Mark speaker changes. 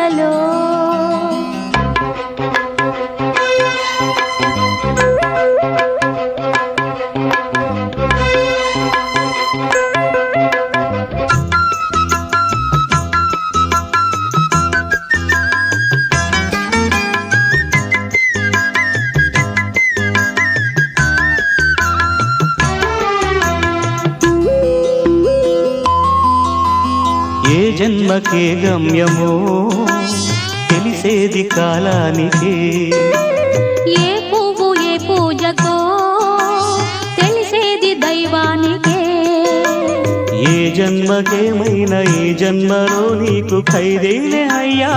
Speaker 1: మాటలలో
Speaker 2: ఏ జన్మకే గమ్యమో తెలిసేది కాలానికే,
Speaker 1: ఏ పువ్వు ఏ పూజకో తెలిసేది దైవానికే.
Speaker 2: ఏ జన్మకేమైనా ఈ జన్మలో నీకు ఖైదేలే అయ్యా.